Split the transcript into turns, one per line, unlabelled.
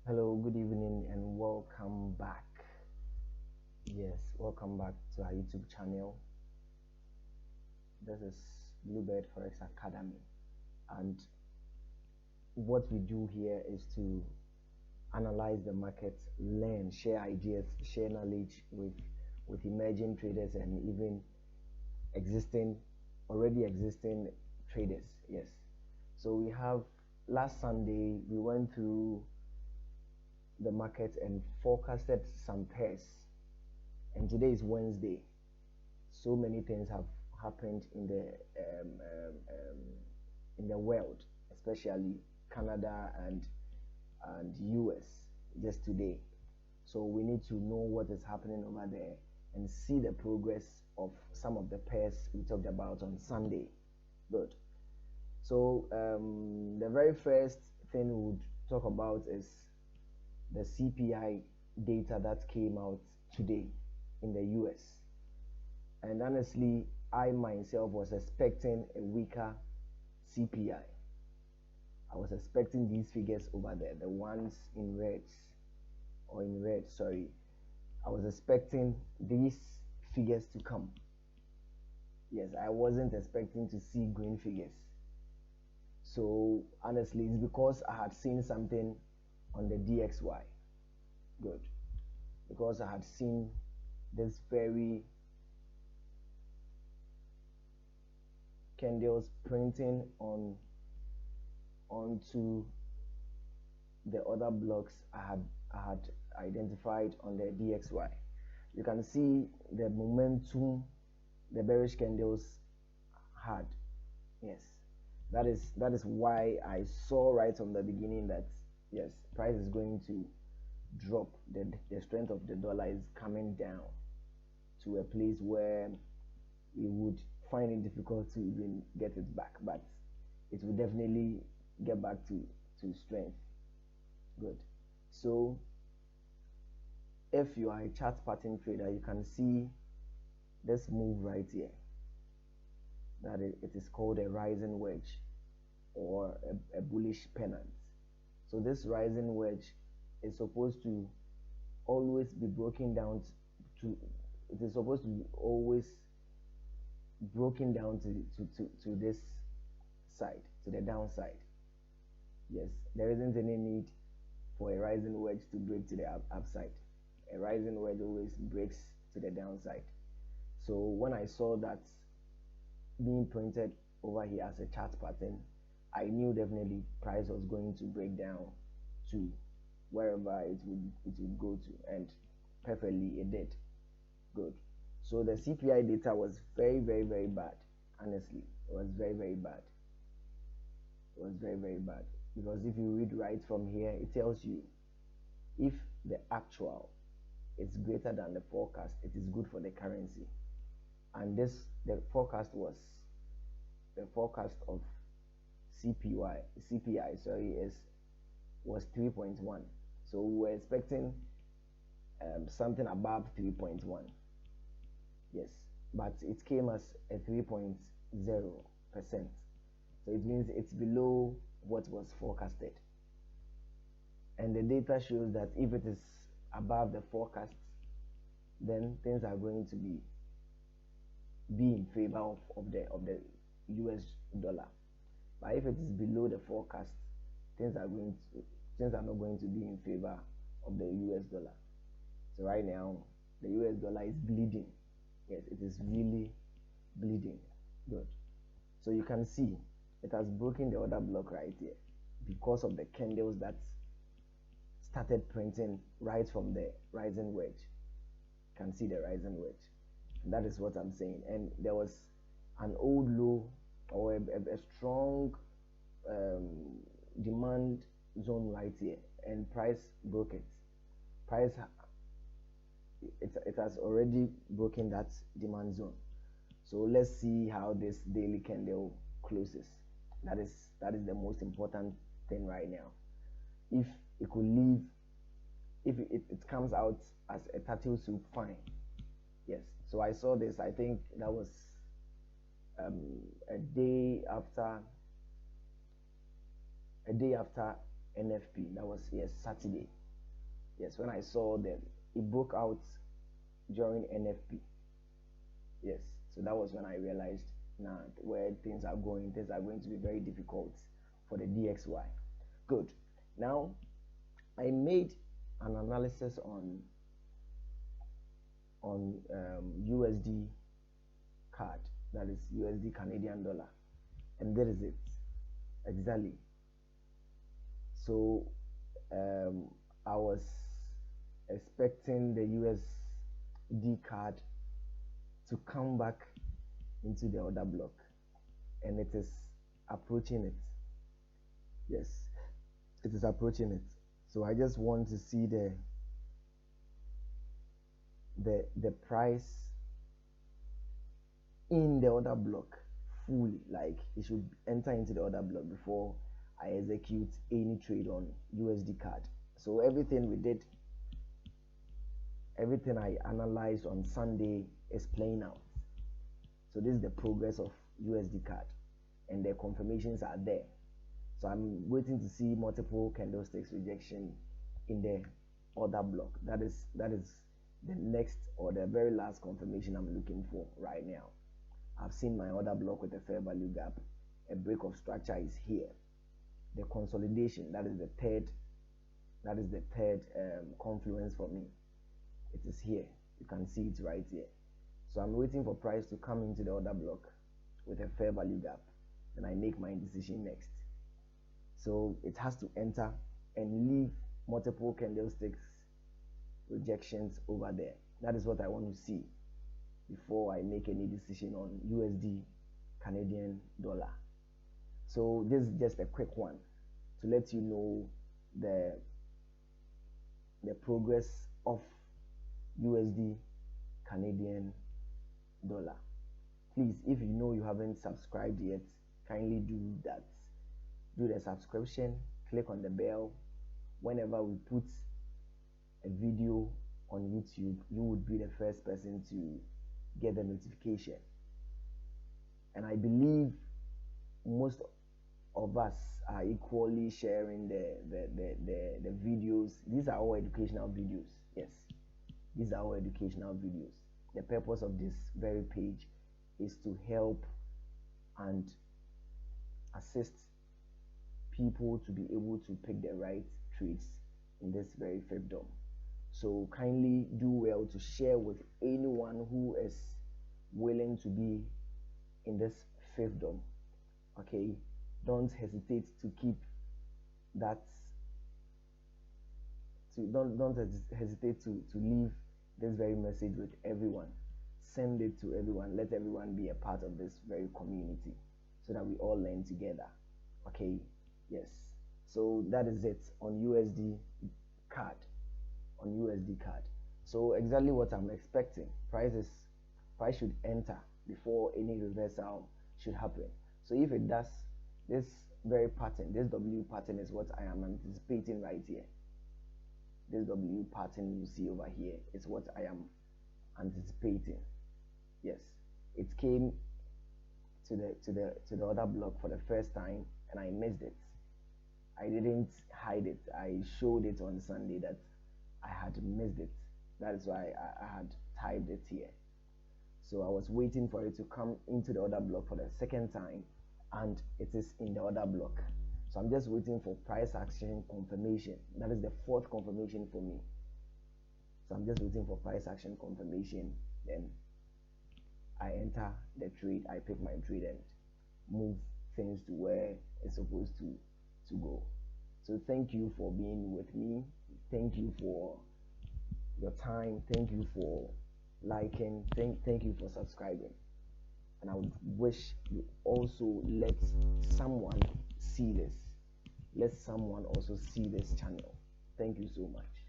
Hello, good evening, and welcome back. Yes, welcome back to our YouTube channel. This is Bluebird Forex Academy, and what we do here is to analyze the market, learn, share ideas, share knowledge with emerging traders and even existing, already existing traders. Yes. So we have last Sunday we went through the market and forecasted some pairs, and today is Wednesday. So many things have happened in the world, especially Canada and US just today. So we need to know what is happening over there and see the progress of some of the pairs we talked about on Sunday. Good. So the very first thing we would talk about is the CPI data that came out today in the US. And honestly, I myself was expecting a weaker CPI. I was expecting these figures over there, the ones in red, sorry. I was expecting these figures to come. Yes, I wasn't expecting to see green figures. So honestly, it's because I had seen something on the DXY. Good. Because I had seen this very candles printing onto the other blocks I had identified on the DXY. You can see the momentum the bearish candles had. Yes, that is why I saw right from the beginning that yes, price is going to drop. The strength of the dollar is coming down to a place where we would find it difficult to even get it back, but it will definitely get back to strength. Good. So if you are a chart pattern trader, you can see this move right here, that it is called a rising wedge or a bullish pennant. So this rising wedge is supposed to always be broken down to it is supposed to be always broken down to this side, to the downside. Yes, there isn't any need for a rising wedge to break to the upside. A rising wedge always breaks to the downside. So when I saw that being printed over here as a chart pattern, I knew definitely price was going to break down to wherever it would go to, and perfectly it did. Good. So the CPI data was very bad. Honestly, it was very bad. It was very bad, because if you read right from here, it tells you if the actual is greater than the forecast, it is good for the currency. And the forecast was the forecast of CPI, sorry, was 3.1. So we were expecting something above 3.1. Yes, but it came as a 3.0%. So it means it's below what was forecasted. And the data shows that if it is above the forecast, then things are going to be in favor of the US dollar. But if it is below the forecast, things are not going to be in favor of the US dollar. So right now the US dollar is bleeding. Yes, it is really bleeding. Good. So you can see it has broken the other block right here because of the candles that started printing right from the rising wedge. You can see the rising wedge. And that is what I'm saying. And there was an old low or a strong demand zone right here, and price broke it. Price it has already broken that demand zone. So let's see how this daily candle closes. That is the most important thing right now. If it could leave, if it comes out as a turtle soup, fine. Yes. So I saw this, I think that was a day after NFP. That was, yes, Saturday. Yes, when I saw that it broke out during NFP. Yes, so that was when I realized now where things are going to be very difficult for the DXY. Good. Now I made an analysis on USD card, that is USD Canadian dollar, and there is it exactly. So I was expecting the USD card to come back into the order block, and it is approaching it. Yes, it is approaching it. So I just want to see the price in the order block fully, like it should enter into the order block before I execute any trade on USD card. So everything we did, everything I analyzed on Sunday is playing out. So this is the progress of USD card, and the confirmations are there. So I'm waiting to see multiple candlesticks rejection in the order block. That is the next or the very last confirmation I'm looking for right now. I've seen my order block with a fair value gap. A break of structure is here. The consolidation, that is the third confluence for me. It is here. You can see it right here. So I'm waiting for price to come into the order block with a fair value gap, and I make my decision next. So it has to enter and leave multiple candlesticks rejections over there. That is what I want to see before I make any decision on USD Canadian dollar. So this is just a quick one to let you know the progress of USD Canadian dollar. Please, if you know you haven't subscribed yet, kindly do that. Do the subscription, click on the bell. Whenever we put a video on YouTube, you would be the first person to get the notification. And I believe most of us are equally sharing the videos. These are all educational videos. Yes, these are all educational videos. The purpose of this very page is to help and assist people to be able to pick the right trades in this very fiefdom. So kindly do well to share with anyone who is willing to be in this fiefdom. Okay, don't hesitate to keep that. Don't hesitate to leave this very message with everyone. Send it to everyone. Let everyone be a part of this very community so that we all learn together. Okay, yes. So that is it on USD card. So exactly what I'm expecting. Price should enter before any reversal should happen. So if it does, this very pattern, this W pattern is what I am anticipating right here. This W pattern you see over here is what I am anticipating. Yes, it came to the order block for the first time, and I missed it. I didn't hide it. I showed it on Sunday that I had missed it. That is why I had typed it here. So I was waiting for it to come into the order block for the second time, and it is in the order block. So I'm just waiting for price action confirmation. That is the fourth confirmation for me. So I'm just waiting for price action confirmation. Then I enter the trade. I pick my trade and move things to where it's supposed to go. So thank you for being with me. Thank you for your time. Thank you for liking. Thank you for subscribing. And I would wish you also let someone see this. Let someone also see this channel. Thank you so much.